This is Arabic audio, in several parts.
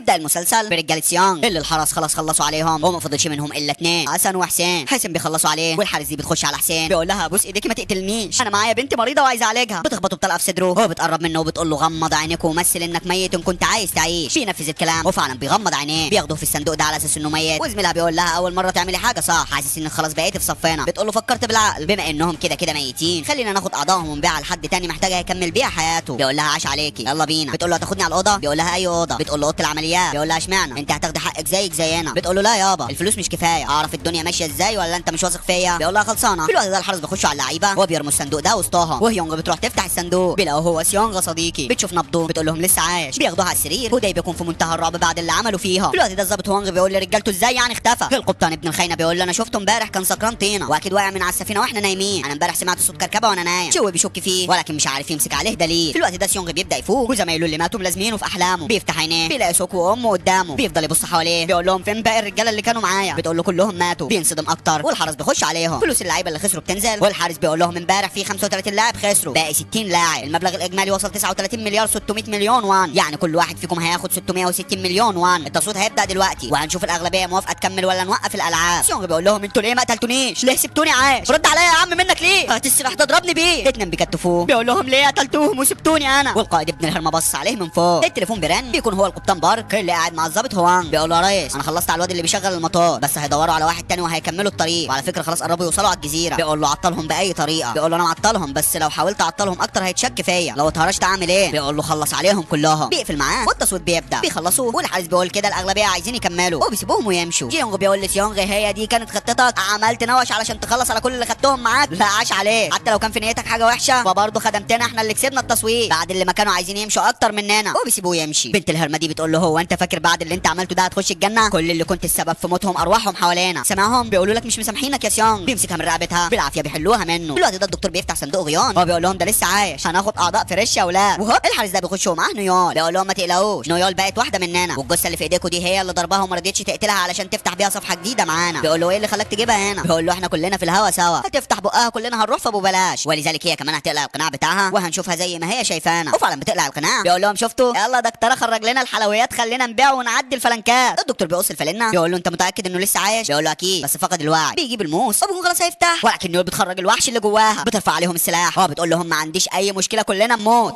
يبدا المسلسل برجاله سيونغ اللي الحرس خلاص خلصوا عليهم وما فضلش منهم الا اتنين، حسن وحسين. حسين بيخلصوا عليه والحارس دي بتخش على حسين بيقول لها بوس ايديكي ما تقتلنيش، انا معايا بنتي مريضه وعايزه اعالجها. بتخبطه بطلقه في صدره، هو بتقرب منه وبتقول له غمض عينيك ومثل انك ميت ان كنت عايز تعيش. بينفذ الكلام وفعلا بيغمض عينيه. بياخده في الصندوق ده على اساس انه ميت، وزميلها بيقول لها اول مره تعملي حاجه صح، حاسس انك خلاص بقيتي في صفنا. بتقول له فكرت بالعقل، بما انهم كده كده ميتين خلينا ناخد اعضائهم ونبيعها لحد تاني محتاجه يكمل بيها حياته. بيقول لها عاش عليكي يلا بينا. بتقول له هتاخدني على الاوضه؟ بيقول لها اي اوضه. بتقول له اوضه العمليات. بيقول لها اشمعنى انت هتاخدي حقك زيك زينا؟ بتقول له لا يابا الفلوس مش كفايه، اعرف الدنيا ماشيه ازاي ولا انت مش واثق فيا؟ بيقول لها خلصانه. في الوقت ده الحرس بيخشوا على اللعيبه وبيرموا الصندوق ده وسطهم، وهيونغ بتروح تفتح الصندوق بيلاقوا هو سيونغ صديقي. بتشوف نبضه بتقول لهم لسه عايش. بياخدوها على السرير وده بيكون في منتهى الرعب بعد اللي عملوا فيها. في الوقت ده الظابط هوانغ بيقول لرجالته ازاي يعني اختفى؟ القبطان ابن الخاينه بيقول له انا شفته امبارح كان سكران طينه واكيد واقع من على السفينه واحنا نايمين، انا امبارح سمعت صوت كركبه وانا نايم. شو بيشك فيه ولكن مش عارف يمسك عليه دليل. في الوقت ده سيونغ بيبدا يفوق وزمايله اللي ماتوا ملازمينه في احلامه. بيفتح عينيه بيلاقي سوكو وامه قدامه. بيفضل يبص حواليه بيقول لهم فين باقي الرجاله اللي كانوا معايا؟ بتقول له كلهم ماتوا. بينصدم اكتر والحرس بيخش عليهم. فلوس اللعيبه اللي خسروا بتنزل والحارس بيقول لهم امبارح في 35 لاعب خسروا باقي 60 لاعب، المبلغ الاجمالي وصل 39 مليار 600 مليون وان، يعني كل واحد فيكم هياخد 660 مليون وان. التصويت هيبدا دلوقتي وهنشوف الاغلبيه موافقه تكمل ولا نوقف الالعاب. سيونغ بيقول لهم انتوا ليه ما قتلتونيش؟ ليه سبتوني عايش؟ رد عليا يا عم منك ليه؟ هات السلاح تضربني بيه. اتنين بيكتفوه بيقول لهم ليه قتلتوهم وسبتوني انا؟ والقائد ابن الهرمه بص عليه من فوق. التليفون بيرن بيكون هو القبطان بارك اللي قاعد مع الظابط هوانغ. بيقول له يا ريس انا خلصت على الواد اللي بيشغل المطار بس هيدوروا على واحد تاني وهيكملوا الطريق، وعلى فكره خلاص قربوا يوصلوا على الجزيره. بيقول له عطلهم باي طريقه. بيقول له انا معطلهم بس لو حاولت اعطلهم اكتر هيتشك فيا، لو اتهرشت اعمل ايه؟ بيقول له خلص عليهم كلهم. بيقفل معاه والتصويت بيبدا. بيخلصوا والحارس بيقول كده الاغلبيه عايزين يكملوا وبيسيبوهم ويمشوا. جيونغ بيقول لسيونغ هي دي كانت خطتك؟ عملت نوش علشان تخلص على كل اللي خدتهم معاك؟ لا عاش عليك، حتى لو كان في نيتك حاجه وحشه فبرضه خدمتنا احنا اللي كسبنا التصويت بعد اللي ما كانوا عايزين يمشوا اكتر مننا. وبيسيبوه يمشي. بنت الهرمه دي بتقول له هو انت فاكر بعد اللي انت عملته ده هتخش الجنه؟ كل اللي كنت السبب في موتهم ارواحهم حوالينا، سمعهم بيقولوا لك مش مسامحينك يا سيونغ. بيمسكها من رقبتها بالعافيه بيحلوها منه. في الوقت ده الدكتور بيفتح صندوق غيان. هو بيقول لهم ده لسه عايش، هناخد اعضاء فريش يا اولاد. وهوب الحارس ده بيخش ومعاه نيول. بيقول لهم ما تقلقوش نيول بقت واحده مننا، والجثه اللي في ايديكوا دي هي اللي ضربها وما رضيتش تقتلها علشان تفتح بيها صفحه جديده معانا. بيقول له ايه اللي خلاك تجيبها هنا؟ بيقول له احنا كلنا في الهوا سوا، هتفتح بقها كلنا هنروح في ابو بلاش، ولذلك هي كمان هتقلع القناع بتاعها وهنشوفها زي ما هي شايفانا. وفعلا بتقلع القناع. بيقول لهم شفتوا يلا دكتوره خرج لنا الحلويات خلينا نبيع ونعدي الفلنكات. الدكتور بيقص الفلنه بيقول له انت متاكد انه لسه عايش؟ بيقول له اكيد بس فقد الوعي. بيجيب الموس وبيكون خلاص هيفتح ولكن نيول بتخرج الوحش اللي جواها. بترفع عليهم السلاح وبتقول لهم ما عنديش اي مشكله كلنا نموت.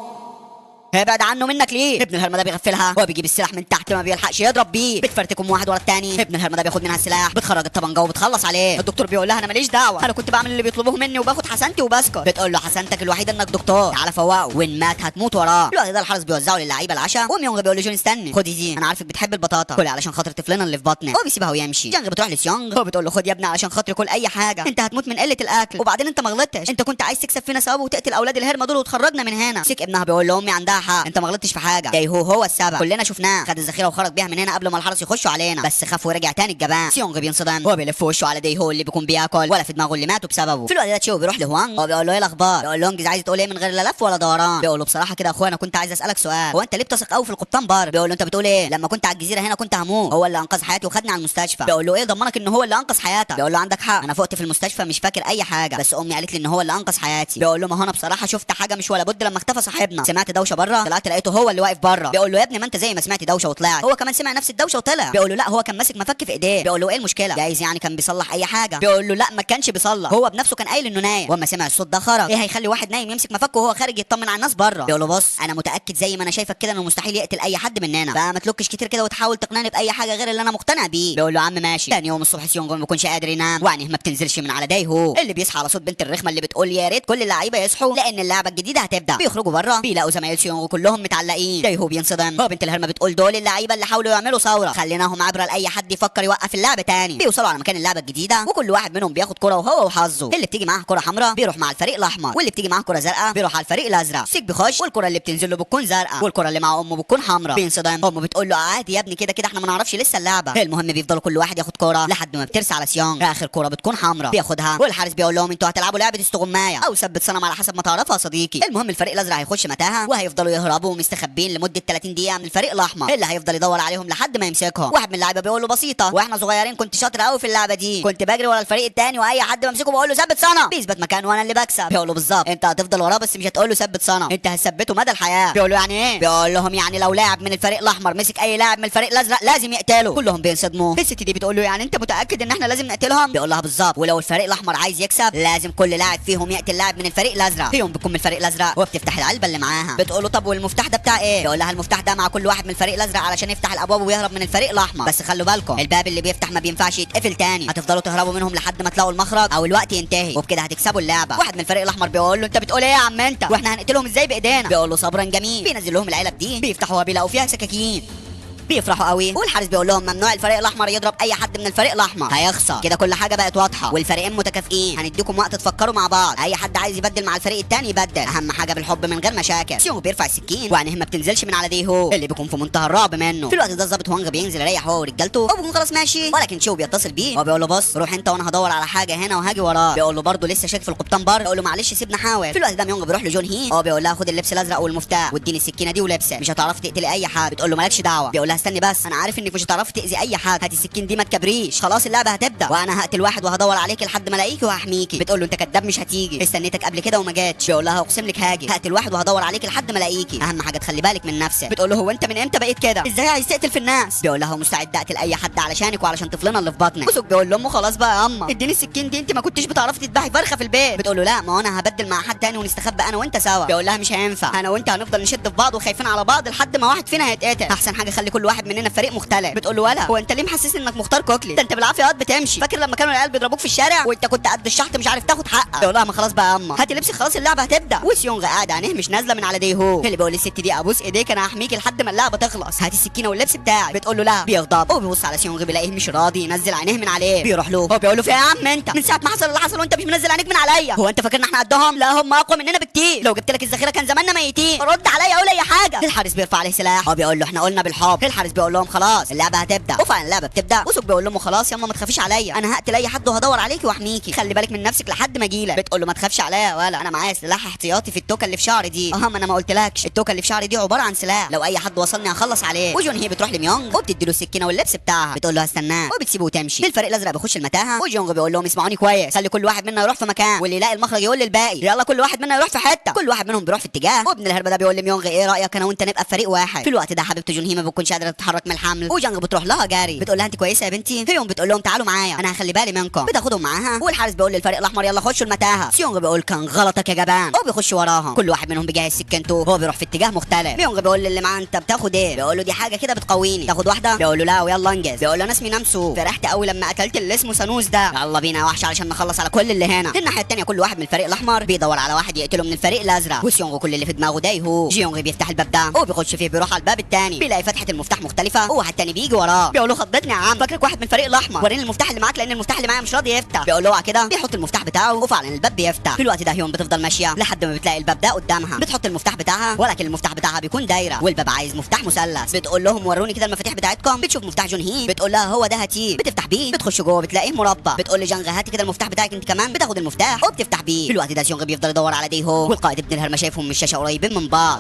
ابعد عنه منك ليه؟ ابن الهرمه ده بيغفلها، هو بيجيب السلاح من تحت ما بيلحقش يضرب بيه، بتفرتكم واحد ورا الثاني. ابن الهرمه ده بياخد منها السلاح بتخرج الطبنجه وبتخلص عليه. الدكتور بيقول لها انا ماليش دعوه، انا كنت بعمل اللي بيطلبوه مني وباخد حسنتي وبسكت. بتقول له حسنتك الوحيده انك دكتور، تعالى فوقه وان مات هتموت وراه. الوقت ده الحرس بيوزعوا للعيبه العشاء وميونغ بيقول لجون استني خدي دي انا عارفك بتحب البطاطا كلي علشان خاطر طفلنا اللي في بطنك. هو بيسيبها ويمشي. جانغ بتروح لسيونغ هو بتقول له خد يا ابني علشان خاطري كل اي حاجه، انت هتموت من قله الاكل وبعدين انت ما غلطتش، انت كنت عايز تكسب فينا ثواب وتقتل اولاد الهرمه دول وتخرجنا من هنا. سيك ابنها بيقول له امي عندها حق، انت ما غلطتش في حاجه، ده هو السبب، كلنا شفناه خد الذخيره وخرج بيها من هنا قبل ما الحرس يخشوا علينا بس خاف ورجع تاني الجبان. سيونغ بينصدم هو بيلف وشه على دي هو اللي بيكون بياكل ولا في دماغه اللي ماتوا بسببه. في الوقت ده تشيو بيروح لهوانغ هو بيقول له ايه الاخبار؟ بيقول له انجز عايز تقول ايه من غير لا لف ولا دوران؟ بيقول له بصراحه كده يا اخويا انا كنت عايز اسالك سؤال، هو انت ليه بتثق قوي في القبطان بار؟ بيقول له انت بتقول ايه؟ لما كنت على الجزيره هنا كنت هموت، هو اللي انقذ حياتي وخدني على المستشفى. بيقول له ايه ضمنك ان هو اللي انقذ حياتك؟ بيقول له عندك حق انا فقت في المستشفى مش فاكر اي حاجه بس امي قالت لي ان هو اللي انقذ حياتي. بيقول له ما هو انا بصراحه شفت حاجه مش ولا بد لما اختفى صاحبنا، سمعت دوشه بره طلعت لقيته هو اللي واقف بره. بيقول له يا ابني ما انت زي ما سمعت دوشه وطلعت هو كمان سمع نفس الدوشه وطلع. بيقول له لا هو كان ماسك مفك في ايديه. بيقول له ايه المشكله؟ جايز يعني كان بيصلح اي حاجه. بيقول له لا ما كانش بيصلح، هو بنفسه كان قايل انه نايم واما سمع الصوت ده خرج. ايه هيخلي واحد نايم يمسك مفك وهو خارج يطمن على الناس بره؟ بيقول له بص انا متاكد زي ما انا شايفك كده انه مستحيل يقتل اي حد مننا، فما تلوكش كتير كده وتحاول تقنعني باي حاجه غير اللي انا مقتنع بيه. بيقول له يا عم ماشي. ثاني يوم الصبح سيونغ ما بيكونش قادر ينام وعينيه ما بتنزلش من على دايهو اللي بيصحى على صوت بنت الرخمه اللي بتقول يا ريت كل اللعيبه يصحوا لان اللعبه الجديده هتبدا. بيخرجوا بره بيلاقوا زمايل سيونغ كلهم متعلقين. دايهو بينصدم. هو بنت الهرمه بتقول دول اللعيبه اللي حاولوا يعملوا ثوره خليناهم عبره لاي حد يفكر يوقف اللعبه تاني. بيوصلوا على مكان اللعبه الجديده وكل واحد منهم بياخد كره وهو وحظه، اللي بتيجي معاه كره حمراء بيروح مع الفريق الاحمر واللي بتيجي معاه كره زرقاء بيروح على الفريق الازرق. سيك بيخش والكره اللي بتنزل له بتكون زرقاء والكره اللي مع امه بتكون حمراء. بينصدم. امه بتقول له عادي يا ابني كده كده احنا ما نعرفش لسه اللعبه. المهم بيفضلوا كل واحد ياخد كره لحد ما بترسى على سيونغ. اخر كره بتكون حمراء بياخدها والحارس بيقول لهم انتوا هتلعبوا لعبه استغمايه او ثبت صنم على حسب ما تعرفها يا صديقي. المهم الفريق الازرق هيخش متاهه وهيفضلوا يهربوا مستخبين لمده 30 دقيقه من الفريق الاحمر اللي هيفضل يدور عليهم لحد ما يمسكهم. واحد من اللعيبه بيقول له بسيطه، واحنا صغيرين كنت شاطر قوي في اللعبه دي، كنت بجري ورا الفريق الثاني واي حد بمسكه بقول له ثبت صنم، بيثبت مكانه وانا اللي بكسب. بيقول له بالظبط، انت هتفضل وراه بس مش هتقول له ثبت صنم، انت هتثبته مدى الحياه. بيقول له يعني ايه؟ بيقول لهم يعني لو لاعب من الفريق الاحمر مسك اي لاعب من الفريق الازرق لازم يقتله. كلهم بينصدموا. الست دي بتقول له يعني انت متاكد ان احنا لازم نقتلهم؟ بيقول لها بالظبط، ولو الفريق الاحمر عايز يكسب لازم كل لاعب فيهم يقتل لاعب من الفريق الازرق. فيهم بيكون من الفريق الازرق وبتفتح العلبه اللي معاها. بتقول له طب والمفتاح ده بتاع ايه؟ بيقول لها المفتاح ده مع كل واحد من الفريق الازرق علشان يفتح الابواب ويهرب من الفريق الاحمر، بس خلوا بالكم الباب اللي بيفتح ما بينفعش يتقفل تاني، هتفضلوا تهربوا منهم لحد ما تلاقوا المخرج او الوقت ينتهي، وبكده هتكسبوا اللعبه. واحد من الفريق الاحمر بيقول له انت بتقول ايه يا عم انت؟ واحنا هنقتلهم ازاي بايدينا؟ بيقول له صبرا جميل. بينزل لهم العلب دي، بيفتحوها بيلاقوا فيها سكاكين، بيفرحوا قوي. والحارس بيقول لهم ممنوع الفريق الاحمر يضرب اي حد من الفريق الاحمر هيخسر. كده كل حاجه بقت واضحه والفريقين متكافئين، هنديكم وقت تفكروا مع بعض، اي حد عايز يبدل مع الفريق الثاني يبدل، اهم حاجه بالحب من غير مشاكل. سيونغ بيرفع السكين وعينيه ما بتنزلش من على ديهو اللي بيكون في منتهى الرعب منه. في الوقت ده الظابط هوانغ بينزل يريح هو ورجالته وبيكون خلاص ماشي، ولكن شو بيتصل بيه وبيقول له بص روح انت وانا هدور على حاجه هنا وهاجي وراه. بيقول له برضه لسه شاك في القبطان بره. بيقول له معلش سيبنا حاول. في الوقت ده ميونغ بيروح لجون هي، هو بيقول لها خد اللبس الازرق والمفتاح واديني السكينه دي ولبسه، مش هتعرفي تقتلي اي حد. بتقول له مالكش دعوه. بيقول لها استني بس، انا عارف انك مش هتعرفي تاذي اي حد، هاتي السكين دي ما تكبريش، خلاص اللعبه هتبدا وانا هقتل واحد وهدور عليكي لحد ما الاقيكي وهحميكي. بتقول له انت كداب مش هتيجي، استنيتك قبل كده وما جاتش. بيقول لها اقسم لك هاجي، هقتل واحد وهدور عليكي لحد ما الاقيكي، اهم حاجه تخلي بالك من نفسك. بتقول له هو انت من امتى بقيت كده؟ ازاي عايز تقتل في الناس؟ بيقول لها مستعد اقتل اي حد علشانك وعلشان طفلنا اللي في بطنك. بوسوك بيقول لامه خلاص بقى يا اما اديني السكين دي، انت ما كنتش بتعرفي تذبحي فرخه في البيت. بتقول له لا ما انا هبدل مع حد تاني ونستخبى انا وانت سوا. بيقول لها مش هينفع، انا وانت هنفضل نشد في بعض وخايفين على بعض لحد ما واحد فينا هيتقتل، احسن حاجه خلي كل واحد مننا في فريق مختلف. بتقول له ولا هو انت ليه محسسني انك مختار كوكلي؟ ده انت بالعافيه قد بتمشي، فاكر لما كانوا العيال بيضربوك في الشارع وانت كنت قد الشحط مش عارف تاخد حقك؟ بيقول لها ما خلاص بقى يا اما هاتي لبسك خلاص اللعبه هتبدا. وسيونغ قاعد عينيه مش نازله من على ديهو اللي بيقول للست دي ابوس ايديك انا هحميكي لحد ما اللعبه تخلص، هاتي السكينه واللبس بتاعك. بتقول له لا. بيغضب وبيبص على سيونغ بيلاقيه مش راضي ينزل عينيه من عليه. بيروح له هو بيقول له في يا عم انت من ساعه ما حصل اللي حصل وانت مش منزل عينيك من عليا، هو انت فاكرنا احنا قدهم؟ لا هم اقوى مننا بكتير، لو جبت لك الذخيره كان زماننا ميتين، رد عليا قول اي حاجه. الحارس بيرفع عليه سلاح هو بيقول له احنا قلنا بالحب. الحارس بيقول لهم خلاص اللعبه هتبدا، وفعلا اللعبه بتبدا. وسوك بيقول لهم خلاص ياما ما تخافيش عليا، انا هقتل اي حد وهدور عليكي واحميكي، خلي بالك من نفسك لحد ما اجيلك. بتقول له ما تخافش عليا ولا انا معايا سلاح احتياطي في التوكه اللي في شعري دي. ما انا ما قلتلكش التوكه اللي في شعري دي عباره عن سلاح، لو اي حد وصلني هخلص عليه. وجون هي بتروح لميونغ وبتدي له السكينه واللبس بتاعها. بتقول له هستناه وبتسيبه وتمشي. الفريق الازرق بيخش المتاهه وجونغ بيقول لهم اسمعوني كويس، خلي كل واحد منا يروح في مكان واللي يلاقي المخرج يقول للباقي يلا كل واحد منا يروح في حته. كل واحد منهم بيروح في اتجاه، وابن الهربه ده بيقول لميونغ ايه رايك انا وانت نبقى في فريق واحد؟ في الوقت ده حبيبته جون هي ما بتكونش قادره تتحرك من الحمل وجونغ بتروح لها جاري. بتقول لها انت كويسه يا بنتي؟ هيوم بتقول لهم تعالوا معايا انا هخلي بالي منكم. بتاخدهم معاها والحارس بيقول للفريق الاحمر يلا خشوا المتاهه. سيونغ بيقول كان غلطك يا جبان وبيخش وراهم. كل واحد منهم بيجهز سكينته وهو بيروح في اتجاه مختلف. ميونغ بيقول للي معاه انت بتاخد ايه؟ بيقول له دي حاجه كده بتقويني، تاخد واحده؟ بيقول له لا ويلا انجز. بيقول له انا اسمي نامسو، فرحت قوي لما قتلت اللي اسمه سانوس ده، يلا بينا يا وحش علشان نخلص على كل اللي هنا. الناحيه الثانيه كل واحد من الفريق الاحمر بيدور على واحد يقتله من الفريق الازرق، وسيونغ كل اللي في دماغه دايهو. جيونغ بيفتح الباب ده وبيخش فيه، بيروح على الباب الثاني بيلاقي فتحه المفتاح مختلفه وواحد ثاني بيجي وراه. بيقول له خضتني يا عم، فاكرك واحد من الفريق الاحمر، وريني المفتاح اللي معاك لان المفتاح اللي معايا مش راضي يفتح. بيقول له اوعى كده، بيحط المفتاح بتاعه وفعلا الباب بيفتح. في الوقت ده هيون بتفضل ماشيه لحد ما بتلاقي الباب ده قدامها، بتحط المفتاح بتاعها ولكن المفتاح بتاعها بيكون دايره والباب عايز مفتاح مثلث. بتقول لهم وروني كده المفاتيح بتاعتكم. بتشوف مفتاح جون هي، بتقول لها هو ده هاتيه. بتفتح بيه، بتخش جوه بتلاقيه مربع. بتقول لجانغ هاتي كده المفتاح بتاعك انت كمان. بتاخد المفتاح وبتفتح بيه. في الوقت ده جونغ بيفضل يدور على ديهو والقائد ابن الهرمه شايفهم من الشاشه قريبين من بعض،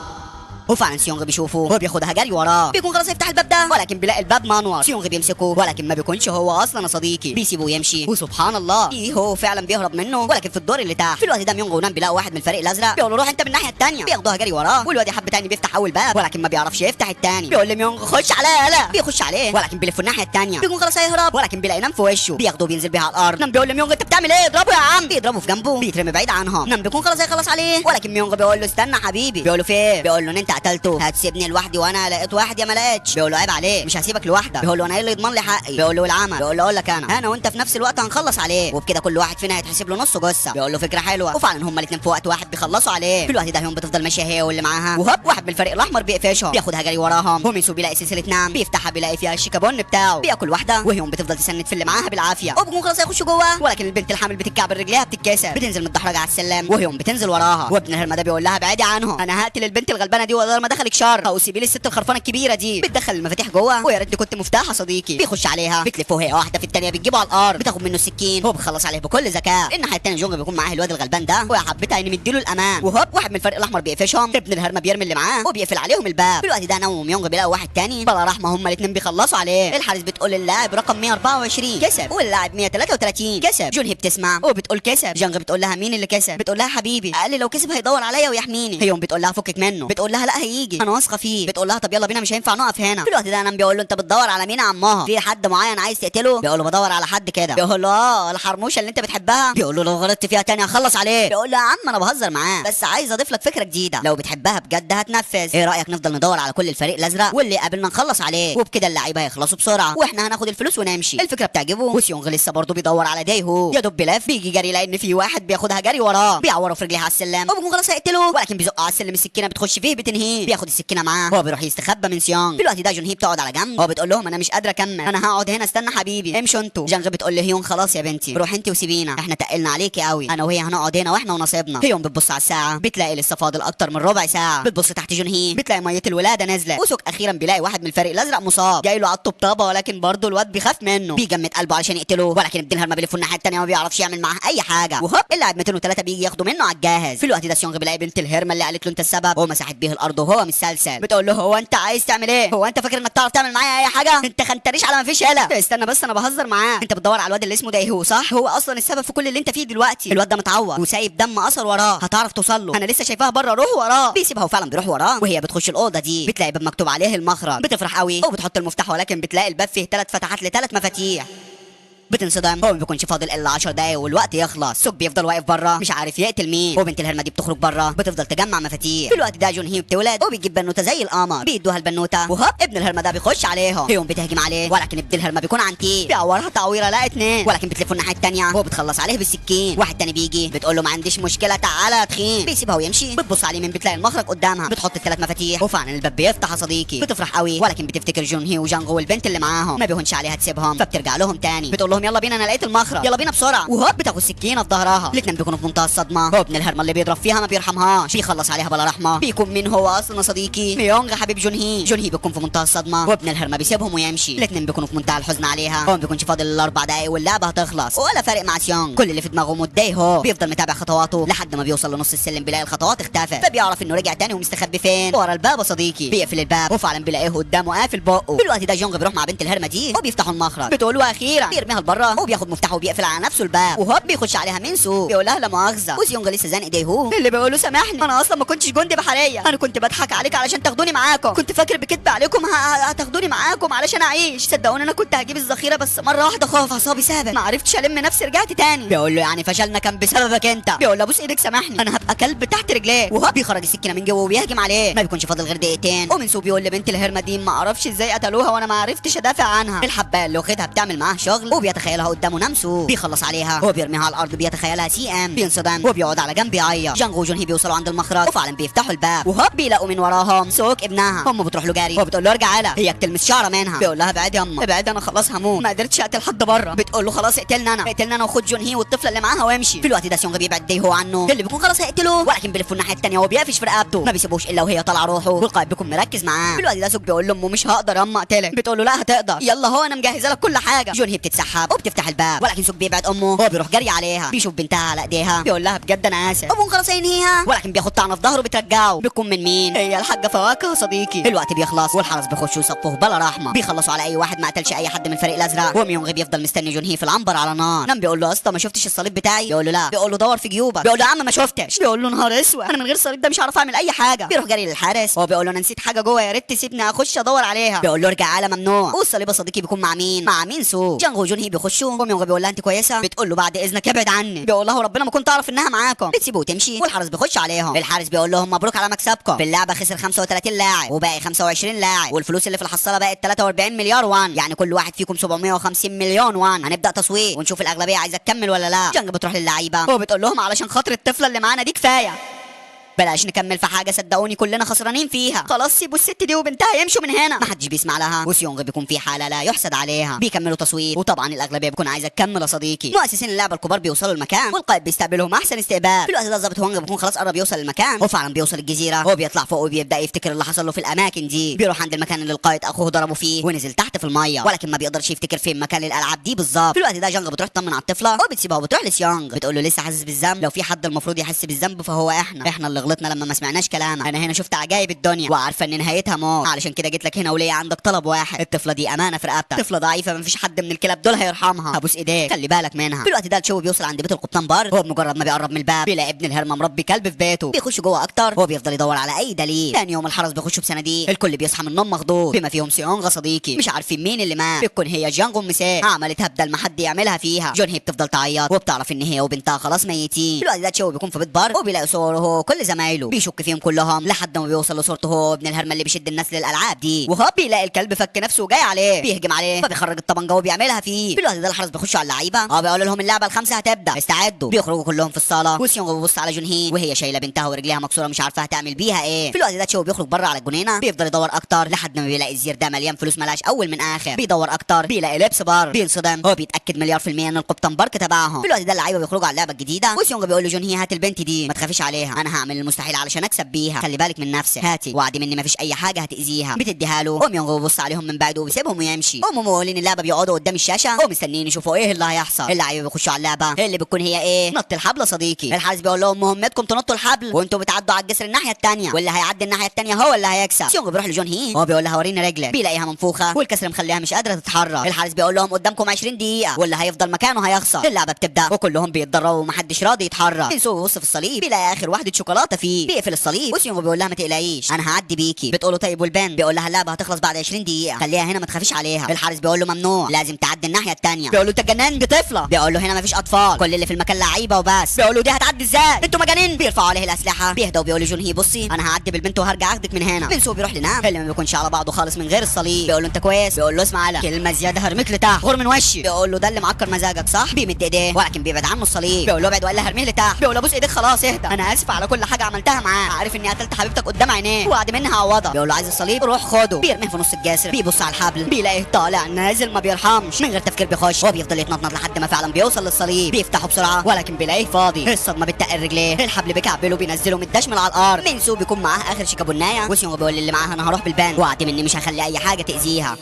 وفعلا سيونغ بيشوفه وبياخدها جري وراه. بيكون خلاص يفتح الباب ده ولكن بيلاقي الباب منور. سيونغ بيمسكه ولكن ما بيكونش هو اصلا صديقي، بيسيبه يمشي وسبحان الله هو فعلا بيهرب منه ولكن في الدور اللي تحت. في الوقت ده ميونغ ونام بيلاقوا واحد من الفريق الازرق بيقول له روح انت من الناحيه الثانيه. بياخدوها جري وراه والواد حب تاني بيفتح اول باب ولكن ما بيعرفش يفتح الثاني. بيقول لميونغ خش عليا يلا. بيخش عليه ولكن بيلف الناحيه الثانيه. بيكون خلاص هيهرب ولكن بيلاقي نام في وشه. بياخده بينزل بيه على الارض. نام بيقول لميونغ انت بتعمل ايه؟ اضربه يا عم. بيضربه في جنبه بيترمي بعيد عنهم. نام بيكون خلاص هيخلص عليه ولكن ميونغ بيقول له استنى حبيبي. بيقول له في ايه؟ بيقول له ان انت قتلته، هتسيبني لوحدي وانا لقيت واحد يا ما لقيتش. بيقول له عيب عليه مش هسيبك لوحدك. بيقول له انا ايه اللي يضمن لي حقي؟ بيقول له العمل. بيقول له اقول لك انا وانت في نفس الوقت هنخلص عليه وبكده كل واحد فينا هيتحسب له نص جثه. بيقول له فكره حلوه وفعلا هما الاثنين في وقت واحد بيخلصوا عليه. في الوقت ده هم بتفضل ماشيه هي واللي معاها وهوب واحد من الفريق الاحمر بيقفشهم بياخدها جري وراهم. وميسو بيلاقي سلسله نام بيفتحها بيلاقي فيها الشيكابون بتاعه بياكل واحده وهم بتفضل تسند في اللي معاها بالعافيه وبيكون خلاص هيخشوا جوه ولكن البنت الحامل بتتكعبل رجليها بتتكسر بتنزل متدحرجه على السلم وهم بتنزل وراها. وابن الهرمه ده بيقول لها ابعدي عنهم انا هقتل البنت الغلبانه دي جوه ما دخلك شر او سيبي لي الست الخرفانه الكبيره دي. بتدخل المفاتيح جوه ويا ريتني كنت مفتاح يا صديقي. بيخش عليها بتلفه هي واحده في الثانيه بتجيبه على الارض بتاخد منه السكين هو بيخلص عليه بكل ذكاء. الناحيه الثانيه جونج بيكون معاه الواد الغلبان ده ويا حبيتها اني مديله الامان وهوب واحد من الفريق الاحمر بيقفشهم. ابن الهرمه بيرمي اللي معاه وبيقفل عليهم الباب. في الوقت ده نوم يونج بيلاقي واحد تاني بلا رحمه هما الاثنين بيخلصوا عليه. الحارس بتقول اللاعب رقم 124 كسب واللاعب 133 كسب. جونهي بتسمع وبتقول كسب. جونج بتقول لها مين اللي كسب؟ بتقول لها حبيبي قال لي لو كسب هيدور عليا ويحميني. هيوم بتقول لها فكك منه. بتقول لها لا هيجي انا واثقه فيه. بتقول لها طب يلا بينا مش هينفع نقف هنا. في الوقت ده نام بيقول له انت بتدور على مين يا عمها؟ في حد معين عايز تقتله؟ بيقول له بدور على حد كده. بيقول له اه الحرموشه اللي انت بتحبها؟ بيقول له لو غلطت فيها تاني هخلص عليه. بيقول له يا عم انا بهزر معاه بس عايز اضيف لك فكره جديده لو بتحبها بجد هتنفذ. ايه رايك نفضل ندور على كل الفريق الازرق واللي قابلنا نخلص عليه وبكده اللعيبه هيخلصوا بسرعه واحنا هناخد الفلوس ونمشي. الفكره بتعجبه وسيونغ لسه برضه بيدور على دايهو. يا دوب بلف بيجي جري لان في واحد بياخدها جري وراه بيعوره في رجليه على السلم وبيكون خلاص هيقتله ولكن بيزق على السلم السكينه بتخش فيه بتنهيه. بياخد السكينه معاه هو بيروح يستخبى من سيونغ. في الوقت ده جونهي بتقعد على جنب هو بتقول لهم انا مش قادره اكمل انا هقعد هنا استنى حبيبي امشوا انتوا. جانغ بتقول لهيون خلاص يا بنتي روح انت وسيبينا احنا تقلنا عليكي قوي انا وهي هنقعد هنا واحنا ونصيبنا. هيون بتبص على الساعه بتلاقي لسه فاضل اكتر من ربع ساعه. بتبص تحت جونهي بتلاقي ميه الولاده نازله. وسوك اخيرا بيلاقي واحد من الفريق الازرق مصاب جاي له على الطبطبه ولكن برضه الواد بيخاف منه بيجمد قلبه علشان يقتله ولكن ابن الهرمه بيلف الناحيه الثانيه وما بيعرفش يعمل معاه اي حاجه. وهوب اللاعب 203 بيجي ياخده منه على الجاهز. في الوقت ده سيونغ بيلاقي بنت الهرمه اللي قالت له انت السبب ومسحت بيه الارض وهو متسلسل. بتقول له هو انت عايز تعمل ايه؟ هو انت فاكر انك تعرف تعمل معايا اي حاجه؟ انت خنتريش على ما فيش يالا. استنى بس انا بهزر معاه. انت بتدور على الواد اللي اسمه دايهو صح؟ هو اصلا السبب في كل اللي انت فيه دلوقتي. الواد ده متعور وسايب دم اثر وراه هتعرف توصل له. انا لسه شايفاها بره روح وراه. بيسيبها وفعلا بيروح وراه وهي بتخش الاوضه دي بتلاقي باب مكتوب عليه المخرج. بتفرح قوي وبتحط المفتاح ولكن بتلاقي الباب فيه 3 فتحات ل3 مفاتيح. بتنصدم هو ما بيكونش فاضل الا 10 دقايق والوقت يخلص. سوك بيفضل واقف بره مش عارف يقتل مين وبنت الهرمه دي بتخرج بره بتفضل تجمع مفاتيح. في الوقت ده جون هي بتولد وبيجيب بنوته زي القمر بيدوها البنوته وهوب ابن الهرمه ده بيخش عليهم. هيوم بتهجم عليه ولكن ابن الهرمه بيكون عنتي بيعورها تعويره لا اتنين ولكن بتلف الناحيه الثانيه هو بتخلص عليه بالسكين. واحد تاني بيجي بتقول له ما عنديش مشكله تعالى يا تخين. بيسيبها ويمشي. بتبص عليه من بتلاقي المخرج قدامها بتحط ال3 مفاتيح وفعلا الباب بيفتح يا صديقي. بتفرح قوي ولكن بتفتكر جون هي وجانغو والبنت اللي معاهم ما بيهونش عليها تسيبهم فبترجع لهم تاني. بتقول لهم يلا بينا انا لقيت المخرج يلا بينا بسرعه. وهوب بتاخد سكينه في ظهرها. الاثنين بيكونوا في منتهى الصدمه. هو ابن الهرمه اللي بيضرب فيها ما بيرحمهاش بيخلص عليها بلا رحمه. بيكون مين هو اصلا صديقي؟ ميونغ حبيب جونهي. جونهي بيكون في منتهى الصدمه وابن الهرمه بيسيبهم ويمشي. الاثنين بيكونوا في منتهى الحزن عليها. هو ما بيكونش فاضل الا 4 دقايق واللعبه هتخلص ولا فارق مع سيونغ. كل اللي في دماغه مديه هو بيفضل متابع خطواته لحد ما بيوصل لنص السلم بيلاقي الخطوات اختفت فبيعرف انه رجع تاني ومستخبي فين ورا الباب يا صديقي. بيقفل الباب وفعلا بيلاقيه قدامه قافل بقه. في الوقت ده جونغ بيروح مع بنت الهرمه دي وبيفتحوا المخرج. بتقول له اخيرا بيرميها لبره وبياخد مفتاحه وبيقفل على نفسه الباب. وهوب بيخش عليها من سوق بيقول لها لا مؤاخذه وسيونغ لسه زانق ايديه اللي بيقول له سامحني انا اصلا ما كنتش جندي بحريه انا كنت بضحك عليك علشان تاخدوني معاكم كنت فاكر بكدب عليكم هتاخدوني معاكم علشان اعيش. صدقوني انا كنت هجيب الذخيره بس مره واحده خاف اعصابي سابت ما عرفتش الم نفسي رجعت تاني. بيقول له يعني فشلنا كان بسببك انت. بيقول له بوس ايدك سامحني انا هبقى كلب تحت رجليه. وهوب بيخرج السكينه من جوه وبيهجم عليه. ما بيكونش فاضل غير دقيقتين ومن سوق بيقول لبنت الهرمه دي ما اعرفش ازاي قتلوها وانا ما عرفتش ادافع عنها. الحبايه اللي واخدها بتعمل معاه شغل وبيتخيلها قدامه نمسو بيخلص عليها وبيرميها على الارض بيتخيلها سي ام بينصدم وبيقعد على جنب يعيط. جانغو وجونهي بيوصلوا عند المخرج وفعلا بيفتحوا الباب وهوب بيلاقوا من وراهم سوك ابنها. امه بتروح له جري وبتقول له ارجع يلا هي بتلمس شعره منها. بيقول لها ابعدي يا اما ابعدي انا خلاص هموت ما قدرتش اقتل حد بره. بتقول له خلاص اقتلنا انا وخد جونهي والطفله اللي معاها وامشي. في الوقت ده سيونغ بيبعد ديه هو عنه اللي بيكون خلاص هيقتله ولكن بيلف الناحيه الثانيه وبيقفش في رقبته ما بيسيبوش الا وهي طالعه روحه والقائد بيكون مركز معاه. في الوقت ده سوك بيقول لامه مش هقدر يا اما اقتلك. بتقول له لا هتقدر يلا هو انا مجهزه لك كل حاجه. جونهي بتتسحب وبتفتح الباب ولكن سوك بيبعد امه هو بيروح جري عليها بيشوف بنتها على ايديها بيقول لها بجد انا اسف ابوه خلاص هينهيها ولكن بياخد طعنه في ظهره بترجعه. بيكون من مين؟ هي الحاجه فواكه يا صديقي. الوقت بيخلص والحرس بيخشوا يصفوه بلا رحمه بيخلصوا على اي واحد ما قتلش اي حد من الفريق الازرق. وميونغ بيفضل مستني جونهي في العنبر على نار. نام بيقول له يا اسطى ما شفتش الصليب بتاعي؟ بيقول له لا. بيقول له دور في جيوبك. بيقول له يا عم ما شفتش. بيقول له نهار اسود انا من غير الصليب ده مش هعرف اعمل اي حاجه. بيروح جري للحارس هو بيقول له انا نسيت حاجه جوه يا ريت تسيبني اخش ادور عليها. بيقول له ارجع على ممنوع. والصليب يا صديقي بيكون مع مين؟ مع مين سو. جانغو وجونهي بيخشوا وميونغ بيقول لها انت كويسه؟ بتقول له بعد اذنك ابعد عني. بيقول له ربنا ما كنت اعرف انها معاكم. بتسيبه وتمشي والحارس بيخش عليهم. الحارس بيقول لهم مبروك على مكسبكم في اللعبه خسر 35 لاعب وباقي 25 لاعب والفلوس اللي في الحصاله بقت 43 مليار وان يعني كل واحد فيكم 750 مليون وان. هنبدا تصويت ونشوف الاغلبيه عايزه تكمل ولا لا. جانج بتروح للعيبه وبتقول لهم علشان خاطر الطفله اللي معانا دي كفايه. بلاش نكمل في حاجه صدقوني كلنا خسرانين فيها. خلاص سيبوا الست دي وبنتها يمشوا من هنا. محدش بيسمع لها وسيونغ بيكون في حاله لا يحسد عليها. بيكملوا تصويت وطبعا الاغلبيه بتكون عايزه تكمل يا صديقي. مؤسسين اللعبه الكبار بيوصلوا المكان والقائد بيستقبلهم احسن استقبال. في الوقت ده ظابط هونج بيكون خلاص قرب يوصل المكان وفعلا بيوصل الجزيره. هو بيطلع فوق وبيبدا يفتكر اللي حصل له في الاماكن دي. بيروح عند المكان اللي القائد اخوه ضربه فيه ونزل تحت في الميه، ولكن ما بيقدرش يفتكر فين مكان الالعاب دي بالظبط. في الوقت ده جانج بتروح تطمن على الطفله وبتسيبها وبتروح لسيونغ بتقول له لسه حاسس بالذنب؟ لو في حد المفروض يحس بالذنب فهو احنا اللي غلطنا لما ما سمعناش كلامك. انا هنا شفت عجائب الدنيا وعارفه ان نهايتها موت، علشان كده جيت لك هنا وليا عندك طلب واحد. الطفله دي امانه في رقبتك، طفله ضعيفه ما فيش حد من الكلاب دول هيرحمها. ابوس ايديك خلي بالك منها. في الوقت ده تشو بيوصل عند بيت القبطان بارد. هو بمجرد ما بيقرب من الباب بيلاقي ابن الهرمه مربي كلب في بيته. بيخش جوه اكتر. هو بيفضل يدور على اي دليل. ثاني يوم الحرس بيخشوا بصناديق. الكل بيصحى من النوم مخضوض بما فيهم سيونغ صديقي. مش عارفين مين اللي مات. بتكون هي جانج ام سي عملتها بدل ما حد يعملها فيها. جون هي بتفضل تعيط وبتعرف ان هي وبنتها خلاص ميتين. في الوقت ده تشو بيكون في بيت بارد وبيلاقي صوره هو وكل زمايله. بيشك فيهم كلهم لحد ما بيوصل لصورته هو ابن الهرمه اللي بيشد الناس للالعاب دي. وهو بيلاقي الكلب فك نفسه وجاي عليه بيهجم عليه فبيخرج الطبنجه وبيعملها فيه. في الوقت ده الحرس بيخشوا على اللعيبه بيقول لهم اللعبه الخامسه هتبدا استعدوا. بيخرجوا كلهم في الصاله وسيونغ بيبص على جون هي وهي شايله بنتها ورجليها مكسوره مش عارفه هتعمل بيها ايه. في الوقت ده تشو بيخرج بره على الجنينه بيفضل يدور اكتر لحد ما بيلاقي الزير ده مليان فلوس ملاش اول من اخر. بيدور اكتر بيلاقي لبس بار بينصدم. هو بيتاكد مليار في الميه ان القبطان بارك تبعهم. في الوقت ده اللعيبه بيخرجوا على اللعبه الجديده وسيونغ بيقول له جون هي هات البنت دي ما تخافيش عليها، انا هعمل المستحيل علشان اكسب بيها، خلي بالك من نفسك، هاتي وعدي مني ما فيش اي حاجه هتاذيها. بتديها له يونغ بيبص عليهم من بعيد وبيسيبهم ويمشي. هم مولين اللعبه بيقعدوا قدام الشاشه ومستنيين يشوفوا ايه اللي هيحصل. اللعيبه بيخشوا على اللعبه اللي بتكون هي ايه نط الحبل صديقي. الحارس بيقول لهم مهمتكم تنطوا الحبل وانتوا بتعدوا على الجسر الناحيه الثانيه واللي هيعدي الناحيه الثانيه هو اللي هيكسب. سيونغ بيروح لجون هي هو بيقول لها وريني رجلك. بيلاقيها منفوخه والكسر مخليها مش قادره تتحرك. الحارس بيقول لهم قدامكم 20 دقيقه واللي هيفضل مكانه هيخسر. اللعبه بتبدا وكلهم بيتدربوا ومحدش راضي يتحرك. ينسو بيبص في الصليب بيلاقي اخر واحده شوكولاته فيه. بيقفل الصليب وسيونغ بيقول لها ما تقلقيش انا هعدي بيكي. بتقول له طيب والبنت؟ بيقول لها اللعبه هتخلص بعد 20 دقيقه خليها هنا ما تخافيش عليها. الحارس بيقول له ممنوع لازم تعدي الناحيه الثانيه. بيقول له انت جنان دي طفله. بيقول له هنا ما فيش اطفال كل اللي في المكان لعيبه وبس. بيقول له دي هتعدي ازاي انتوا مجانين. بيرفعوا عليه الاسلحه بيهدى وبيقول لجون هي بصي انا هعدي بالبنت وهرجع اخدك من هنا. بنسو بيروح لنام اللي ما بيكونش على بعضه خالص من غير الصليب. بيقول له انت كويس؟ بيقول له اسمع على كلمه زياده هرميك لتحت غور من وشي. بيقول له ده اللي معكر مزاجك صح؟ بيمد ايديه ولكن بيبعد عنه الصليب. بيقول له ابعد ولا هرميه لتحت. بيقول له بص ايديك خلاص اهدى انا اسف على كل حاجه عملتها معاه عارف اني قتلت حبيبتك قدام عينيه وبعد منها هعوضها. بيقول له عايز الصليب روح خده. بيرميه في نص الجسر بيبص على الحبل بيلاقيه طالع نازل ما بيرحمش من غير تفكير بيخش. هو بيفضل يتنطط لحد ما فعلا بيوصل للصليب بيفتحه بسرعه ولكن بيلاقيه فاضي. الصدمه بتقل رجليه الحبل بيكعبله بينزله متدشمل على الارض. مينسو بيكون معاه اخر شيكابونايه وسيونغ بيقول اللي معاها انا هروح بالبان وعد مني مش هخلي اي حاجه تاذيها.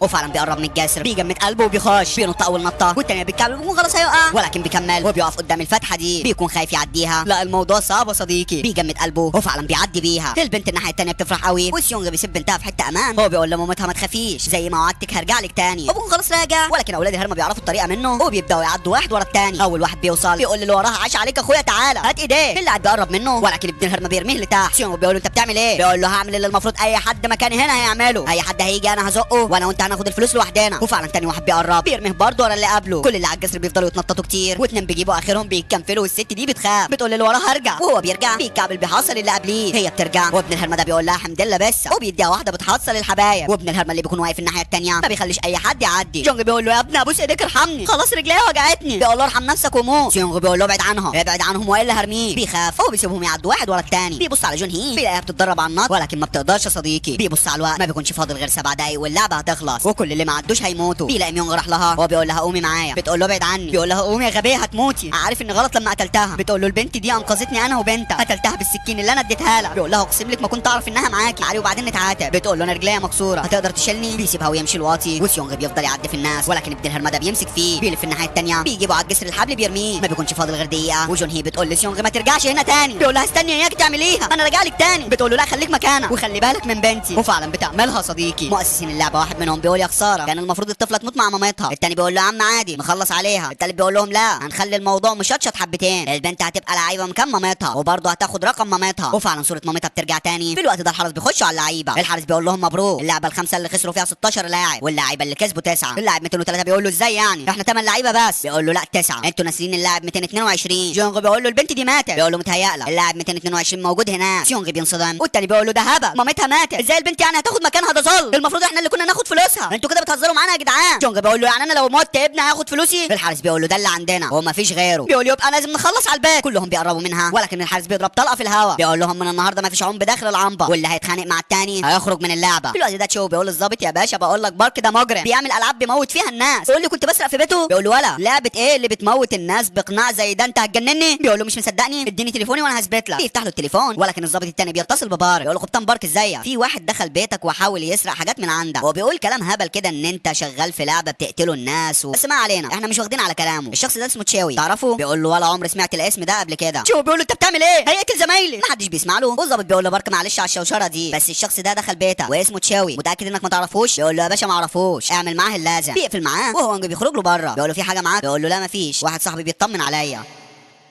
وفعلا بيقرب من الجسر بيجمد قلبه وبيخش بينط اول نطه والتانيه بالكعب بيكون خلاص هيقع ولكن بيكمل وبيقف قدام الفتحه دي بيكون خايف يعديها. لا الموضوع صعب يا صديقي. بيجمد قلبه وفعلا بيعدي بيها. البنت الناحيه التانيه بتفرح قوي وسيونغ بيسيب بنتها في حته امان. هو بيقول لمامتها ما تخافيش زي ما وعدتك هرجع لك تاني. وبكون خلاص راجع ولكن اولاد الهرمه بيعرفوا الطريقه منه وبيبداوا يعدوا واحد ورا التاني. اول واحد بيوصل بيقول اللي وراها عاش عليك اخويا تعالى هات ايديه. اللي قاعد بيقرب منه ولكن ابن الهرمه بيرميه لتحت. سيونغ بيقول له انت بتعمل ايه؟ بيقول له هعمل اللي المفروض اي حد مكاني هنا هيعمله. اي حد هيجي انا هزقه وانا وانت هناخد الفلوس لوحدنا. وفعلا تاني واحد بيقرب بيرميه برضه ورا اللي قبله. كل اللي على الجسر بيفضلوا يتنططوا كتير واتنين بيجيبوا اخرهم بيتكنفلوا والست دي بتخاف بتقول اللي وراها هرجع وهو بيرجع بيكعبل بيحصل اللي قبليه. هي بترجع وابن الهرمه ده بيقول لها الحمد لله بس وبيديها واحده بتحصل الحبايب. وابن الهرمه اللي بيكون واقف الناحيه الثانيه ما بيخليش اي حد يعدي. جونج بيقول له يا ابني ابوس ايديك ارحمني خلاص رجليا وجعتني. بيقول له ارحم نفسك وموت. جونج بيقول له ابعد عنهم ابعد عنهم والا هرميه. بيخاف هو بيسيبهم يعدوا واحد ورا الثاني. بيبص على جون هي بيلاقيها بتتدرب على النط ولكن ما بتقدرش يا صديقي. بيبص على الوقت ما بيكونش فاضل غير 7 دقايق واللعبه هتخلص وكل اللي ما عدوش هيموتوا. بيلاقي ميونغ راح لها هو بيقول لها قومي معايا. بتقول له ابعد عني. بيقول لها قومي يا غبيه هتموتي عارف ان غلط لما قتلتها. بتقول له البنت دي انقذتني انا وبنتها قتلتها بالسكين اللي انا اديتها لها. بيقول لها اقسم لك ما كنت اعرف انها معاكي عاري وبعدين نتعاتب. بتقول له انا رجليا مكسوره هتقدر تشيلني. بيسيبها ويمشي الواطي وسيونغ بيفضل يعدي في الناس ولكن ابن الهرمه ده بيمسك فيه بيلف الناحيه الثانيه بيجيبه على الجسر الحبل بيرميه. ما بيكونش فاضل غير دقيقه وجون هي بتقول لسيونغ ما ترجعش هنا تاني. بيقول لها استني اياك تعمليها انا راجع لك تاني. بتقول له لا خليك مكانك وخلي بالك من بنتي. وفعلا بتعملها صديقي. مؤسسين اللعبه واحد منهم بيقول يا خساره كان المفروض الطفله تموت مع مامتها. الثاني بيقول له يا عم عادي نخلص عليها. الثالث بيقول لهم لا هنخلي الموضوع مشطشط حبتين البنت هتبقى لعيبه مكان مامتها وبرضه هتاخد رقم مامتها. وفعلا صوره مامتها بترجع تاني. في الوقت ده الحارس بيخشوا على اللعيبه. الحارس بيقول لهم مبروك اللعبه الخامسه اللي خسروا فيها 16 لاعب واللاعيبه اللي كسبوا 9. اللاعب 203 بيقول له ازاي يعني احنا 8 لعيبه بس. بيقول له لا 9 انتوا ناسيين اللاعب 222. جونغ بيقول له البنت دي ماتت. بيقول له متهيألك اللاعب 222 موجود هناك. جونغ بينصدم والتاني بيقول له ده هبل مامتها ماتت ازاي البنت يعني هتاخد مكانها ده ظلم المفروض احنا اللي كنا ناخد فلوسها. فلوسها. انتوا كده بتهزروا معانا يا جدعان. جونج بيقول له يعني انا لو مت ابني هياخد فلوسي؟ الحارس بيقول له ده اللي عندنا وما فيش غيره. بيقول يبقى لازم نخلص على الباقي. كلهم بيقربوا منها ولكن الحارس بيضرب طلقه في الهواء. بيقول لهم من النهارده ما فيش عم داخل العنبر واللي هيتخانق مع التاني هيخرج من اللعبه. في الوقت ده تشو بيقول للظابط يا باشا بقول لك بارك ده مجرم بيعمل العاب بيموت فيها الناس. بيقول لي كنت بسرق في بيته. بيقول له ولا لعبه ايه اللي بتموت الناس باقناع زي ده انت هتجنني؟ بيقول له مش مصدقني اديني تليفوني وانا هثبت لك. بيفتح له التليفون ولكن الظابط التاني بيتصل ببارك. بيقول له قبطان بارك ازيك؟ في واحد دخل بيتك وحاول يسرق حاجات من عندك وبيقول كلام هبل كده ان انت شغال في لعبه بتقتلوا الناس بس ما علينا احنا مش واخدين على كلامه. الشخص ده اسمه تشاوي تعرفه؟ بيقول له ولا عمري سمعت الاسم ده قبل كده. تشاوي بيقول له انت بتعمل ايه؟ هيقتل زمايلي. ما حدش بيسمع له. والظابط بيقول له بارك معلش على الشوشره دي بس الشخص ده دخل بيتك واسمه تشاوي متاكد انك ما تعرفوش؟ بيقول له يا باشا ما اعرفوش اعمل معاه اللازم. بيقفل معاه وهو بيخرج له بره. بيقول له في حاجه معاك؟ بيقول له لا ما فيش واحد صاحبي بيطمن عليا.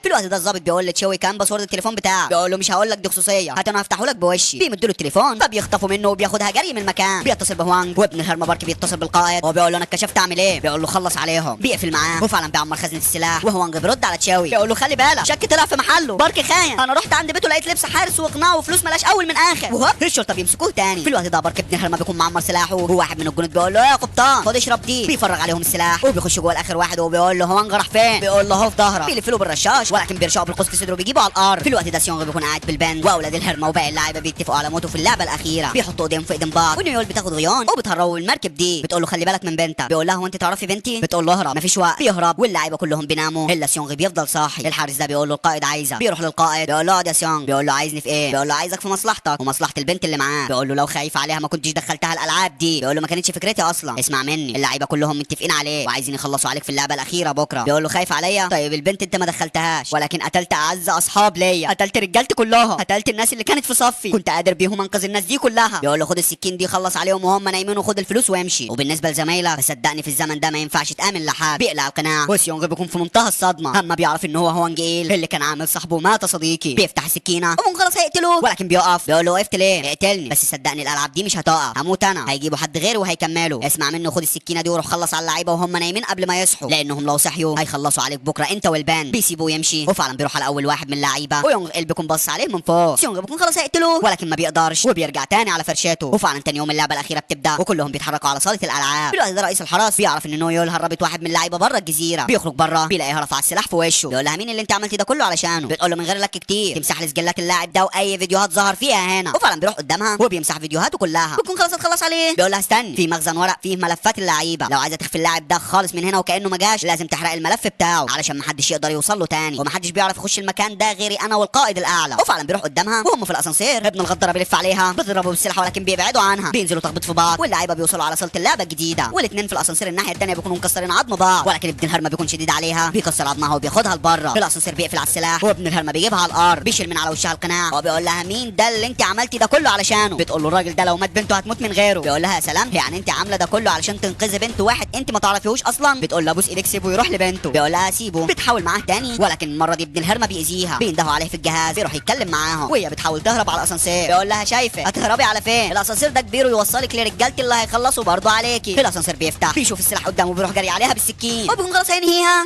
في الوقت ده الظابط بيقول لتشوي كام باسورد التليفون بتاعك. بيقول له مش هقول لك دي خصوصيه هات انا هفتحه لك بوشي. بيمد له التليفون فبيخطفوا منه وبياخدها جري من المكان. بيتصل بهوانج وابن الهرم بارك بيتصل بالقائد وبيقول له انا اتكشفت اعمل ايه؟ بيقول له خلص عليهم. بيقفل معاه وفعلا بيعمر خزنه السلاح وهوانج بيرد على تشاوي بيقول له خلي بالك شك طلع في محله بارك خاين. انا رحت عند بيته لقيت لبس حارس وقناع وفلوس ملاش اول من اخر وهوب الشرطه بيمسكوه تاني. في الوقت ده بارك ابن الهرم بيكون معمر سلاحه وواحد من الجنود بيقول له يا قبطان خد اشرب دي. بيفرغ عليهم السلاح وبيخش جوه الاخر واحد وبيقول له هوانج راح فين؟ بيقول له هو في ظهرك. بيلف له بالرشاش ولكن بيرشقه بالقوس في صدره بيجيبه على الارض. في الوقت ده سيونغ بيكون قاعد بالبند واولاد الهرمه وباقي اللعيبه بيتفقوا على موته في اللعبه الاخيره. بيحطوا ايديهم في ايدين بعض ونيول بتاخد غيان وبتهربوا المركب دي. بتقول له خلي بالك من بنتك. بيقول لها هو انت تعرفي بنتي؟ بتقول له اهرب مفيش وقت. بيهرب واللعيبه كلهم بيناموا الا سيونغ بيفضل صاحي. الحارس ده بيقول له القائد عايزك. بيروح للقائد بيقول له اقعد يا سيونغ. بيقول له عايزني في ايه؟ بيقول له عايزك في مصلحتك ومصلحه البنت اللي معاه. بيقول له لو خايف عليها ما كنتش دخلتها الالعاب دي. بيقول له ما كانتش فكرتي اصلا. اسمع مني اللعيبه كلهم متفقين عليه وعايزين يخلصوا عليك في اللعبه الاخيره بكره. بيقول له خايف عليا؟ طيب البنت انت ما دخلتهاش ولكن قتلت اعز اصحاب ليا قتلت رجالتي كلها قتلت الناس اللي كانت في صفي كنت قادر بيهم انقذ الناس دي كلها. بيقول له خد السكين دي خلص عليهم وهم نايمين وخد الفلوس وامشي. وبالنسبه لزمايلك فصدقني في الزمن ده ما ينفعش تامن لحد. بيقلع القناع وسيونغ بيكون في منتهى الصدمه اما بيعرف ان هو هوانج ايل اللي كان عامل صاحبه مات صديقي. بيفتح السكينه خلاص هيقتله ولكن بيقف. بيقول له وقفت ليه؟ اقتلني بس صدقني الالعاب دي مش هتقف هموت انا هيجيبوا حد غيري وهيكملوا. اسمع منه خد السكينه دي وروح خلص على اللعيبه وهم نايمين قبل ما يصحوا لانهم لو صحيوا هيخلصوا عليك بكره انت والبان. بيسيبوه يمشي وفعلا بيروح على اول واحد من اللعيبه ويونغ ايل بيكون بص عليه من فوق. سيونغ بيكون خلاص هيقتله ولكن ما بيقدرش وبيرجع تاني على فرشته. وفعلا تاني يوم اللعبه الاخيره بتبدا وكلهم بيتحركوا على صاله الالعاب. دلوقتي ده رئيس الحرس بيعرف ان نويول هربت واحد من اللعيبه بره الجزيره. بيخرج بره بيلاقيها رفع السلاح في وشه. بيقول لها مين اللي انت عملتي ده كله علشانه؟ بتقول له من غير لك كتير تمسح لي سجلات اللاعب ده واي فيديوهات ظهر فيها هنا. وفعلا بيروح قدامها وبيمسح فيديوهاته كلها. بتكون خلاص اتخلص عليه. بيقول لها استني في مخزن ورق فيه ملفات اللعيبه لو عايزه تخفي اللاعب ده خالص من هنا وكانه ما جاش لازم تحرق الملف بتاعه علشان ما حدش يقدر يوصل له تاني ومحدش بيعرف يخش المكان ده غيري انا والقائد الاعلى. وفعلا بيروح قدامها وهم في الاسانسير. ابن الغداره بيلف عليها بيضربوا بالسلاح ولكن بيبعدوا عنها. بينزلوا تخبط في بعض واللعيبه بيوصلوا على صاله اللعبه الجديده والاثنين في الاسانسير الناحيه الثانيه بيكونوا مكسرين عظم بعض ولكن ابن الهرمه بيكون شديد عليها بيكسر عظمها وبياخدها لبره. الاسانسير بيقفل على السلاح وابن الهرمه بيجيبها على الارض بيشيل من على وشها القناع وبيقول لها مين ده اللي انت عملتي ده كله علشانه؟ بتقول له الراجل ده لو مات بنته هتموت من غيره. بيقول لها يا سلام يعني انت عامله ده كله علشان تنقذي بنت واحد انت ما تعرفيهوش اصلا؟ بتقول له ابوس ايدك سيبه يروح لبنته. بيقول لها سيبه. بتحاول معاه تاني ولكن المره دي ابن الهرمه بيأذيها. بيندهوا عليه في الجهاز بيروح يتكلم معاهم وهي بتحاول تهرب على الاسانسير. بيقول لها شايفه هتهربي على فين؟ الاسانسير ده كبير ويوصلك لرجالتي اللي هيخلصوا برضه عليكي. في الاسانسير بيفتح بيشوف السلاح قدامه بيروح جري عليها بالسكين وبيكون خلاص هينهيها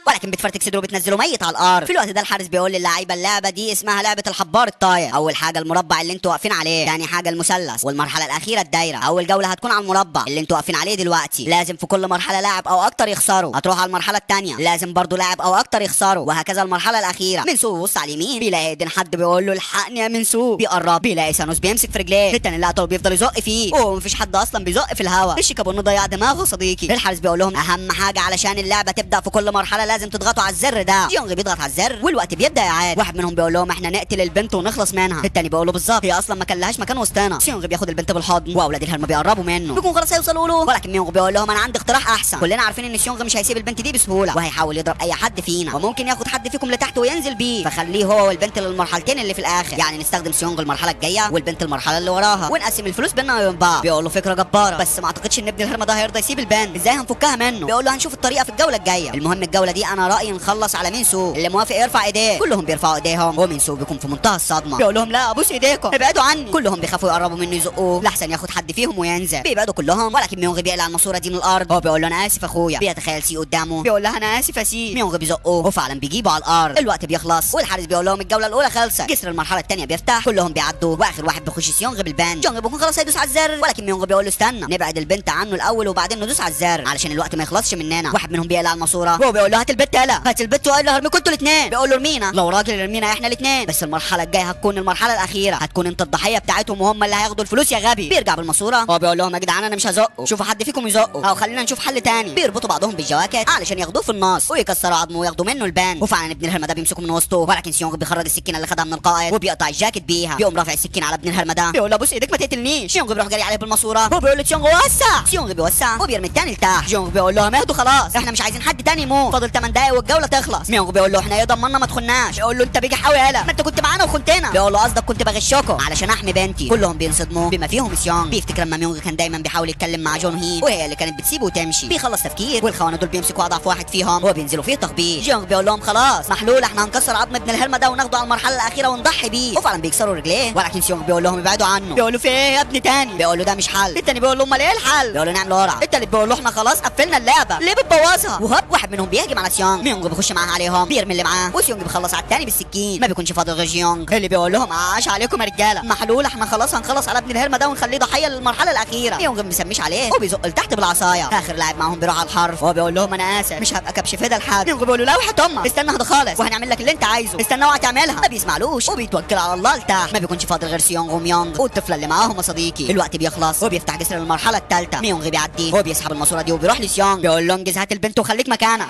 ولكن بتفرتك صدره بتنزله ميت على الارض. في الوقت ده الحارس بيقول للعيبه اللعبه دي اسمها لعبه الحبار الطاير. اول حاجه المربع اللي انتوا واقفين عليه، ثاني حاجه المثلث، والمرحله الاخيره الدايره. اول جوله هتكون على المربع اللي انتوا واقفين عليه دلوقتي. لازم في كل مرحله لاعب او اكتر يخسروا. هتروح على المرحله الثانيه لازم برضو لاعب او اكتر يخسروا وهكذا. المرحله الاخيره منسو بيبص على اليمين بيلاقي ايدين حد بيقول له الحقني يا منسو. بيقرب بيلاقي سانوس بيمسك في رجليه. التاني اللي قتله بيفضل يزق فيه ومفيش حد اصلا بيزق في الهواء. الشيكابونو ضيع دماغه صديقي. الحارس بيقول لهم اهم حاجه علشان اللعبه تبدا في كل مرحله لازم تضغطوا على الزر ده. جيونغ بيضغط على الزر والوقت بيبدا يعاد. واحد منهم بيقول لهم احنا نقتل البنت ونخلص منها. التاني بيقول له بالظبط هي اصلا ما كان لهاش مكان وسطنا. جيونغ بياخد البنت بالحضن واولاد الهرم بيقربوا منه بيكون خلاص هيوصلوا له ولكن ميونغ بيقول لهم انا عندي اقتراح احسن. كلنا عارفين ان شيونغ مش هيسيب البنت دي بسهوله وهيحاول يضرب اي حد فينا وممكن ياخد حد فيكم لتحت وينزل بيه فخليه هو والبنت للمرحلتين اللي في الاخر. يعني نستخدم شيونغ المرحله الجايه والبنت المرحله اللي وراها ونقسم الفلوس بيننا وبين بعض. بيقول له فكره جباره بس ما اعتقدش ان ابن الهرم ده هيرضى يسيب البنت. ازاي هنفكها منه؟ بيقول له هنشوف الطريقه في الجوله الجايه. المهم الجوله دي دي انا رايي نخلص على مينسو، اللي موافق يرفع ايديه. كلهم بيرفعوا ايديهم ومينسو بيكون في منتهى الصدمه، بيقول لهم لا ابوس ايديكم ابعدوا عني. كلهم بيخافوا يقربوا منه يزقوه لحسن ياخد حد فيهم وينزل. بيبعدوا كلهم ولكن ميونغ بيقلع الماسوره دي من الارض. هو بيقول له انا اسف اخويا. بيتخيل سي قدامه بيقول لها انا اسف يا سي. ميونغ بيزقوه وفعلا بيجيبه على الارض. الوقت بيخلص والحارس بيقول لهم الجوله الاولى خلصت. جسر المرحله الثانيه بيفتح، كلهم بيعدوا واخر واحد بيخش سيونغ بالبان. جونغ بيكون خلاص هيدوس على الزر ولكن ميونغ بيقول له استنى نبعد البنت عنه الاول وبعدين ندوس على الزر علشان الوقت ما يخلصش مننا. واحد منهم بيقلع الماسوره. هو بيقول له هات البت يلا هات البت وقال له هرميكوا انتوا الاثنين. بيقول له ارمينا. لو راجل ارمينا احنا الاثنين، بس المرحله الجايه هتكون المرحله الاخيره، هتكون انت الضحيه بتاعتهم وهم اللي هياخدوا الفلوس يا غبي. بيرجع بالماسوره. هو بيقول لهم يا جدعان انا مش هزقه، شوفوا حد فيكم يزقه او خلينا نشوف حل تاني. بيربطوا بعضهم بالجواكت علشان ياخدوه في النص ويكسروا عظمه وياخدوا منه البان. وفعلا ابن الهرمه ده بيمسكه من وسطه ولكن سيونغ بيخرج السكينه اللي خدها من القائد وبيقطع الجاكيت بيها. بيقوم رافع السكينه على ابن الهرمه ده بيقول له بص ايدك ما تقتلنيش. سيونغ بيروح جري عليه بالماسوره. هو بيقول له سيونغ وسع. سيونغ بيوسع وبيرمي الثاني لتحت. سيونغ بيقول لهم اهدوا خلاص احنا مش عايزين حد تاني يموت، فاضل 8 دقايق والجوله تخلص. ميونغ بيقول له احنا ايه ضمننا ما تخناش. يقول له انت بيجي حاوي يالا ما انت كنت معانا وخنتنا. بيقول له قصدك كنت بغشكم علشان احمي بنتي. كلهم بينصدموا بما فيهم سيونغ. بيفتكر لما ميونغ كان دايما بيحاول يتكلم مع جون هين وهي اللي كانت بتسيبه وتمشي. بيخلص تفكير والخونه دول بيمسكوا اضعف واحد فيهم وبينزلوا فيه تخبيط. جونغ بيقول لهم خلاص محلول احنا هنكسر عظم ابن الهرمه ده وناخده على المرحله الاخيره ونضحي بيه. وفعلا بيكسروا رجليه ولكن سيونغ بيقول لهم ابعدوا عنه. بيقول له في ايه يا ابني تاني. بيقول له ده مش حل. التاني بيقول له امال ايه الحل. بيقول له نعمل ورا. التالت بيقول له احنا خلاص قفلنا اللعبه ليه بتبوظها. وهوب واحد منهم بيهجم على سيونغ. ميونغ بيخش معاه عليهم بيرمي اللي معاه وسيونغ بيخلص على التاني بالسكين. ما بيكونش فاضل غير جيونغ اللي بيقول لهم عاش عليكم يا رجاله محلول احنا خلاص هنخلص على ابن الهرمه ده ونخليه ضحيه للمرحله الاخيره. ميونغ ما بيسميش عليه وبيزق لتحت بالعصايه. اخر لاعب معاهم بيروح على الحرف وهو بيقول لهم انا اسف مش هبقى كبش فدا لحد. ميونغ بيقول له لا وحياة امك استنى هذا خالص وهنعمل لك اللي انت عايزه استنى اوعى تعملها. ما بيسمعلوش وبيتوكل على الله لتحت. ما بيكونش فاضل غير سيونغ وميونغ والطفله اللي معاهم يا صديقي. الوقت بيخلص وبيفتح جسر المرحله الثالثه. ميونغ بيعدي وبيسحب الماسوره دي وبيروح لسيونغ بيقول له انجز هات البنت وخليك مكانك.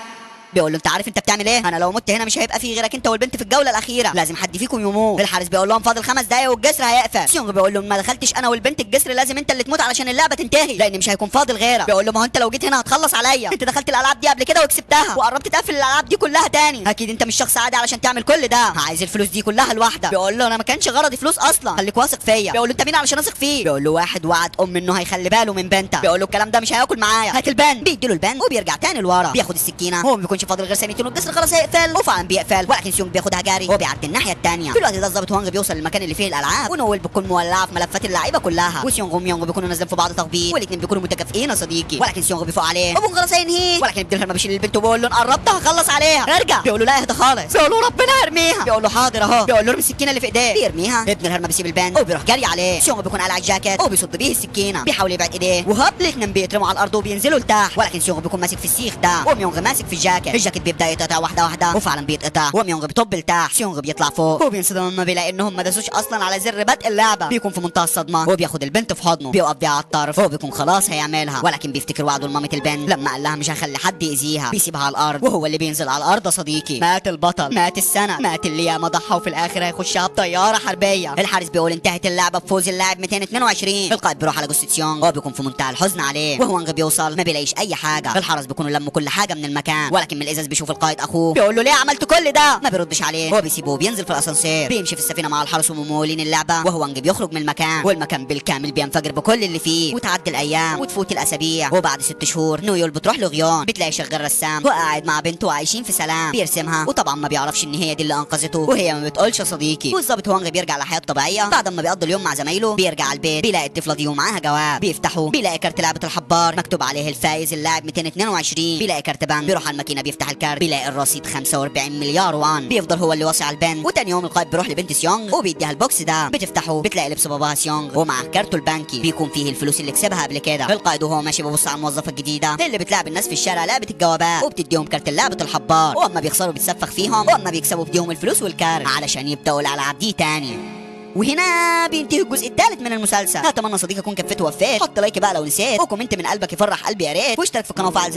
بيقول له انت عارف انت بتعمل ايه. انا لو مت هنا مش هيبقى في غيرك انت والبنت في الجوله الاخيره، لازم حد فيكم يموت. الحارس بيقول لهم فاضل 5 دقايق والجسر هيقفل. سيونغ بيقول له ما دخلتش انا والبنت الجسر لازم انت اللي تموت علشان اللعبه تنتهي لان مش هيكون فاضل غيرك. بيقول له ما هو انت لو جيت هنا هتخلص عليا، انت دخلت الالعاب دي قبل كده وكسبتها وقربت تقفل الالعاب دي كلها تاني، اكيد انت مش شخص عادي علشان تعمل كل ده، عايز الفلوس دي كلها لوحدك. بيقول له انا ما كانش غرضي فلوس اصلا خليك واثق فيا. بيقول له انت مين علشان اثق فيه. بيقول له واحد وعد انه هيخلي باله من بنتك. بيقول له الكلام ده مش هياكل معايا هات البان. بيديله البان وبيرجع تاني لورا بياخد السكينه. هو ما بيكونش فاضل غير ثانيتين والجسر خلاص هيقفل وفعلا بيقفل ولكن سيونغ بياخدها جاري وبيعدي الناحيه الثانيه. في الوقت ده الظابط هوانغ بيوصل للمكان اللي فيه الالعاب ونويل بتكون مولعه في ملفات اللعيبه كلها وسيونغ وميونغ بيكونوا نازلين في بعض تخبيط والاثنين بيكونوا متكافئين يا صديقي. ولكن سيونغ بيفوق عليه وبيكون خلاص هينهيه ولكن ابن الهرمه بيشيل البنت وبيقول له قربت هخلص عليها ارجع. بيقول له لا اهدى خالص. بيقول له ربنا يرميها. بيقول له حاضر اهو. بيقول له ارمي السكينه اللي في ايديه. بيرميها. ابن الهرمه بيسيب البان وبيروح جري عليه. سيونغ بيكون قالع الجاكيت وبيصد بيه السكينه بيحاول يبعد ايديه وهوب الاثنين بيترموا على الارض وبينزلوا لتحت ولكن سيونغ بيكون ماسك في السيخ ده وميونغ ماسك في الجاكيت. الجاكيت بيبدا يتقطع واحده واحده وفعلا بيتقطع وميونغ بيطب لتحت. سيونغ بيطلع فوق وبينصدم لما بيلاقي انهم ما داسوش اصلا على زر بدء اللعبه. بيكون في منتهى الصدمه وبياخد البنت في حضنه بيوقف بيها على الطرف هو بيكون خلاص هيعملها ولكن بيفتكر وعده لمامة البنت لما قال لها مش هخلي حد يأذيها. بيسيبها على الارض وهو اللي بينزل على الارض يا صديقي. مات البطل مات السنه مات اللي ياما ضحى وفي الاخر هيخشها بطياره حربيه. الحارس بيقول انتهت اللعبه بفوز اللاعب 222. القائد بيروح على جثه سيونغ هو بيكون في منتهى الحزن عليه وهوانغ بيوصل ما بيلاقيش اي حاجه. الحرس بيكونوا لموا كل حاجه من المكان ولكن من الازاز بيشوف القائد اخوه بيقول له ليه عملت كل ده. ما بيردش عليه هو بيسيبه وبينزل في الاسانسير. بيمشي في السفينه مع الحرس وممولين اللعبه وهوانغ بيخرج من المكان والمكان بالكامل بينفجر بكل اللي فيه وتعدي الايام وتفوت الاسابيع وبعد 6 شهور نويول بتروح لغيون بتلاقي شغال رسام وقاعد مع بنته وعايشين في سلام بيرسمها وطبعا ما بيعرفش ان هي دي اللي انقذته وهي ما بتقولش يا صديقي. والظابط هوانغ بيرجع لحياته الطبيعيه بعد ما بيقضي اليوم مع زمايله. بيرجع البيت بيلاقي الطفله دي ومعاها جواب بيفتحه بيلاقي كارت لعبه الحبار مكتوب عليه الفايز اللاعب 222. بيلاقي كارت بان بيروح على الماكينه بيفتح الكارت بيلاقي الرصيد 45 مليار وان. بيفضل هو اللي واصي على البان وتاني يوم القائد بيروح لبنت سيونغ وبيديها البوكس ده بتفتحه بتلاقي لبس باباها سيونغ ومعاه كارته البنكي بيكون فيه الفلوس اللي كسبها قبل كده. القائد وهو ماشي بيبص على الموظفه الجديده اللي بتلعب الناس في الشارع لعبه الجوابات وبتديهم كارت لعبه الحبار واما بيخسروا بتسفخ فيهم واما بيكسبوا بديهم الفلوس والكارت علشان يبداوا الالعاب دي تاني. وهنا بينتهي الجزء الثالث من المسلسل. اتمنى صديقي اكون كفيت ووفيت. حط لايك بقى لو نسيت وكومنت من قلبك يفرح قلبي يا ريت واشترك في القناه وفعل